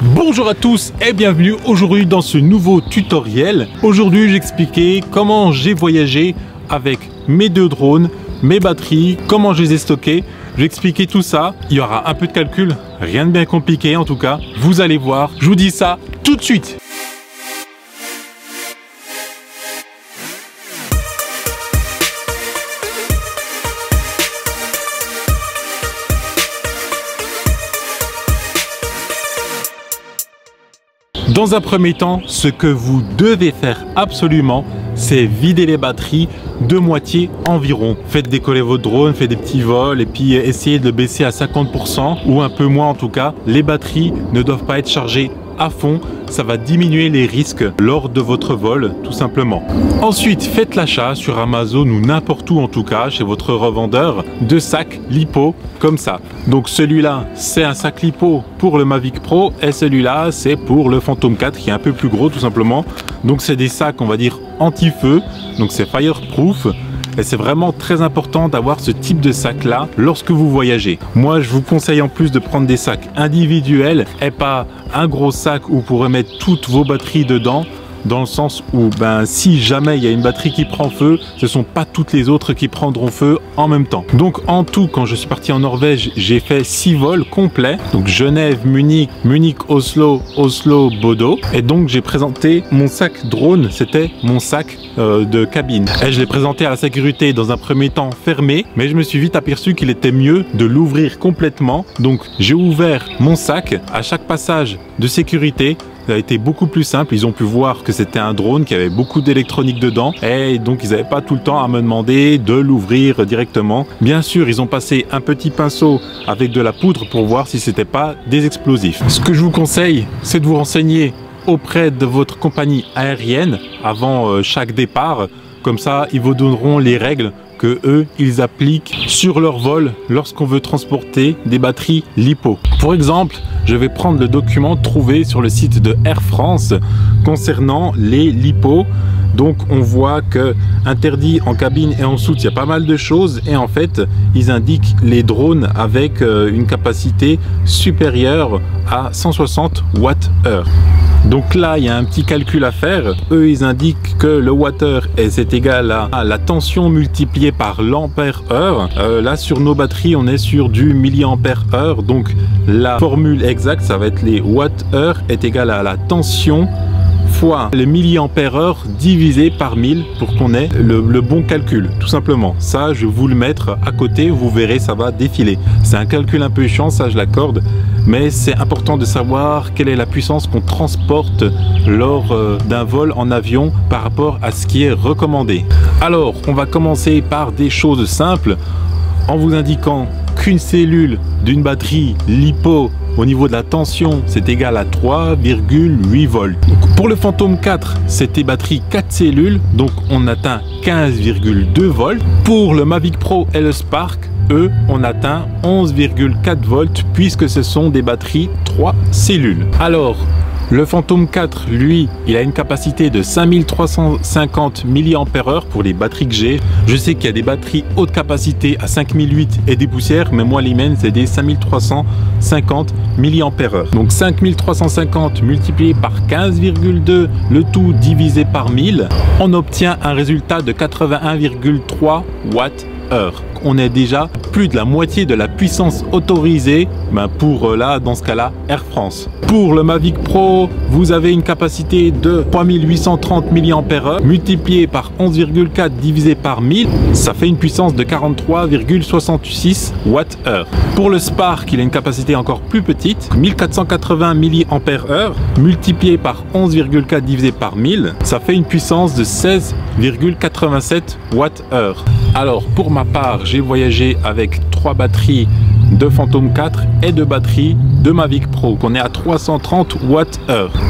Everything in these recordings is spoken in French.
Bonjour à tous et bienvenue aujourd'hui dans ce nouveau tutoriel. Aujourd'hui j'expliquais comment j'ai voyagé avec mes deux drones, mes batteries, comment je les ai stockés. Je vais expliquer tout ça, il y aura un peu de calcul, rien de bien compliqué en tout cas. Vous allez voir, je vous dis ça tout de suite. Dans un premier temps, ce que vous devez faire absolument, c'est vider les batteries de moitié environ. Faites décoller votre drone, faites des petits vols et puis essayez de le baisser à 50% ou un peu moins en tout cas. Les batteries ne doivent pas être chargées à fond, ça va diminuer les risques lors de votre vol tout simplement. Ensuite, faites l'achat sur Amazon ou n'importe où en tout cas chez votre revendeur de sacs LiPo comme ça. Donc celui-là c'est un sac LiPo pour le Mavic Pro et celui-là c'est pour le Phantom 4 qui est un peu plus gros tout simplement. Donc c'est des sacs on va dire anti-feu, donc c'est fireproof. Et c'est vraiment très important d'avoir ce type de sac là lorsque vous voyagez. Moi je vous conseille en plus de prendre des sacs individuels et pas un gros sac où vous pourrez mettre toutes vos batteries dedans, dans le sens où si jamais il y a une batterie qui prend feu, ce ne sont pas toutes les autres qui prendront feu en même temps. Donc en tout, quand je suis parti en Norvège, j'ai fait 6 vols complets. Donc Genève, Munich, Oslo, Bodo. Et donc j'ai présenté mon sac drone, c'était mon sac de cabine. Et je l'ai présenté à la sécurité dans un premier temps fermé, mais je me suis vite aperçu qu'il était mieux de l'ouvrir complètement. Donc j'ai ouvert mon sac à chaque passage de sécurité. Ça a été beaucoup plus simple, ils ont pu voir que c'était un drone qui avait beaucoup d'électronique dedans et donc ils n'avaient pas tout le temps à me demander de l'ouvrir directement. Bien sûr, ils ont passé un petit pinceau avec de la poudre pour voir si c'était pas des explosifs. Ce que je vous conseille, c'est de vous renseigner auprès de votre compagnie aérienne avant chaque départ. Comme ça, ils vous donneront les règles que eux, ils appliquent sur leur vol lorsqu'on veut transporter des batteries LiPo. Pour exemple, je vais prendre le document trouvé sur le site de Air France concernant les LiPo. Donc on voit que interdit en cabine et en soute, il y a pas mal de choses et en fait ils indiquent les drones avec une capacité supérieure à 160 Wh. Donc là il y a un petit calcul à faire. Eux ils indiquent que le Wh c'est égal à la tension multipliée par l'ampère-heure. Là sur nos batteries on est sur du milliampère-heure. Donc la formule exacte ça va être les Wh est égal à la tension fois le milliampère-heure divisé par 1000 pour qu'on ait le bon calcul, tout simplement. Ça, je vais vous le mettre à côté, vous verrez, ça va défiler. C'est un calcul un peu chiant, ça je l'accorde, mais c'est important de savoir quelle est la puissance qu'on transporte lors d'un vol en avion par rapport à ce qui est recommandé. Alors, on va commencer par des choses simples en vous indiquant qu'une cellule d'une batterie LiPo au niveau de la tension, c'est égal à 3,8 volts. Donc, pour le Phantom 4, c'était batterie 4 cellules, donc on atteint 15,2 volts. Pour le Mavic Pro et le Spark, eux, on atteint 11,4 volts puisque ce sont des batteries 3 cellules. Alors, le Phantom 4, lui, il a une capacité de 5350 mAh pour les batteries que j'ai. Je sais qu'il y a des batteries haute capacité à 5008 et des poussières, mais moi les miennes c'est des 5350 mAh. Donc 5350 multiplié par 15,2, le tout divisé par 1000, on obtient un résultat de 81,3 Wh. On est déjà plus de la moitié de la puissance autorisée pour là dans ce cas là Air France. Pour le Mavic Pro, vous avez une capacité de 3830 mAh multiplié par 11,4 divisé par 1000, ça fait une puissance de 43,66 Wh. Pour le Spark, il a une capacité encore plus petite, 1480 mAh multiplié par 11,4 divisé par 1000, ça fait une puissance de 16,87 Wh. Alors pour ma part, j'ai voyagé avec 3 batteries de Phantom 4 et 2 batteries de Mavic Pro. On est à 330 Wh.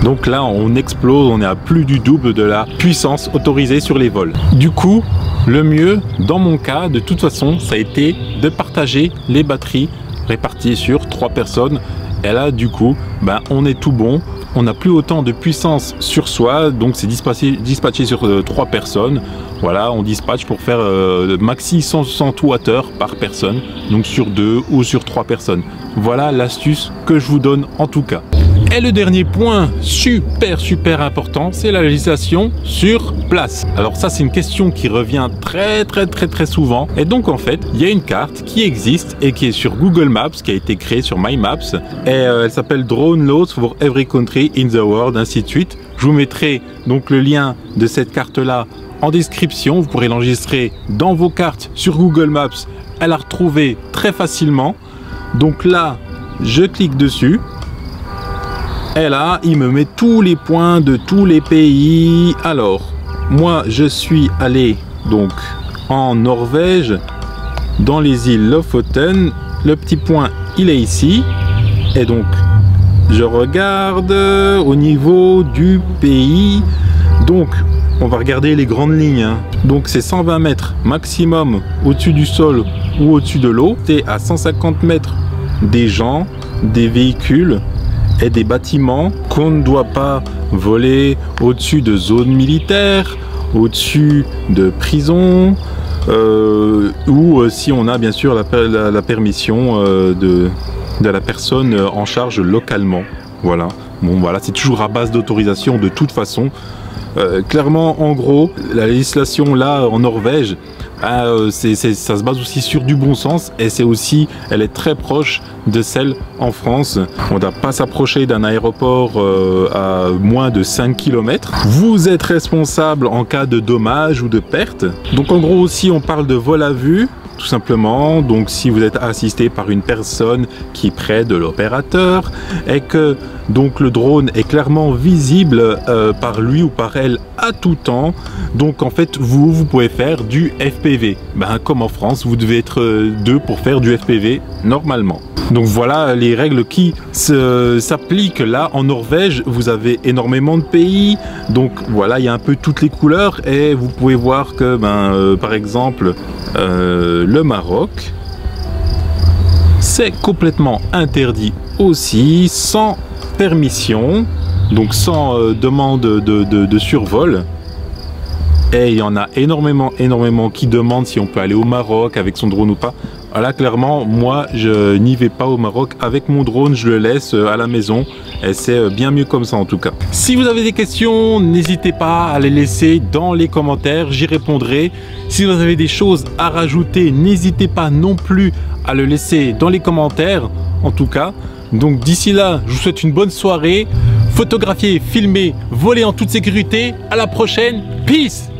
Donc là, on explose, on est à plus du double de la puissance autorisée sur les vols. Du coup, le mieux, dans mon cas, de toute façon, ça a été de partager les batteries réparties sur 3 personnes. Et là, du coup, on est tout bon. On n'a plus autant de puissance sur soi, donc c'est dispatché sur 3 personnes. Voilà, on dispatche pour faire maxi 160 Wh par personne, donc sur 2 ou sur 3 personnes. Voilà l'astuce que je vous donne en tout cas. Et le dernier point super important, c'est la législation sur place. Alors ça, c'est une question qui revient très souvent. Et donc en fait, il y a une carte qui existe et qui est sur Google Maps, qui a été créée sur My Maps. Et elle s'appelle Drone Laws for Every Country in the World, ainsi de suite. Je vous mettrai donc le lien de cette carte-là en description. Vous pourrez l'enregistrer dans vos cartes sur Google Maps à la retrouver très facilement. Donc là, je clique dessus. Et là, il me met tous les points de tous les pays. Alors, moi, je suis allé donc en Norvège, dans les îles Lofoten. Le petit point, il est ici. Et donc, je regarde au niveau du pays. Donc, on va regarder les grandes lignes. Hein. Donc, c'est 120 mètres maximum au-dessus du sol ou au-dessus de l'eau. C'est à 150 mètres des gens, des véhicules et des bâtiments qu'on ne doit pas voler au-dessus de zones militaires, au-dessus de prisons, ou si on a bien sûr la permission de la personne en charge localement. Voilà. Bon voilà, c'est toujours à base d'autorisation de toute façon. Clairement, en gros, la législation là en Norvège, ça se base aussi sur du bon sens et elle est très proche de celle en France. On ne doit pas s'approcher d'un aéroport à moins de 5 km. Vous êtes responsable en cas de dommage ou de perte. Donc en gros aussi, on parle de vol à vue. Tout simplement, donc si vous êtes assisté par une personne qui est près de l'opérateur et que donc le drone est clairement visible par lui ou par elle à tout temps, donc en fait vous pouvez faire du FPV. Ben, comme en France, vous devez être deux pour faire du FPV normalement. Donc voilà les règles qui s'appliquent là en Norvège. Vous avez énormément de pays, donc voilà, il y a un peu toutes les couleurs et vous pouvez voir que par exemple le Maroc, c'est complètement interdit aussi, sans permission, donc sans demande de survol. Et il y en a énormément qui demandent si on peut aller au Maroc avec son drone ou pas. Là, clairement, moi, je n'y vais pas au Maroc avec mon drone, je le laisse à la maison. Et c'est bien mieux comme ça en tout cas. Si vous avez des questions, n'hésitez pas à les laisser dans les commentaires, j'y répondrai. Si vous avez des choses à rajouter, n'hésitez pas non plus à le laisser dans les commentaires, en tout cas. Donc d'ici là, je vous souhaite une bonne soirée. Photographiez, filmez, volez en toute sécurité. À la prochaine. Peace!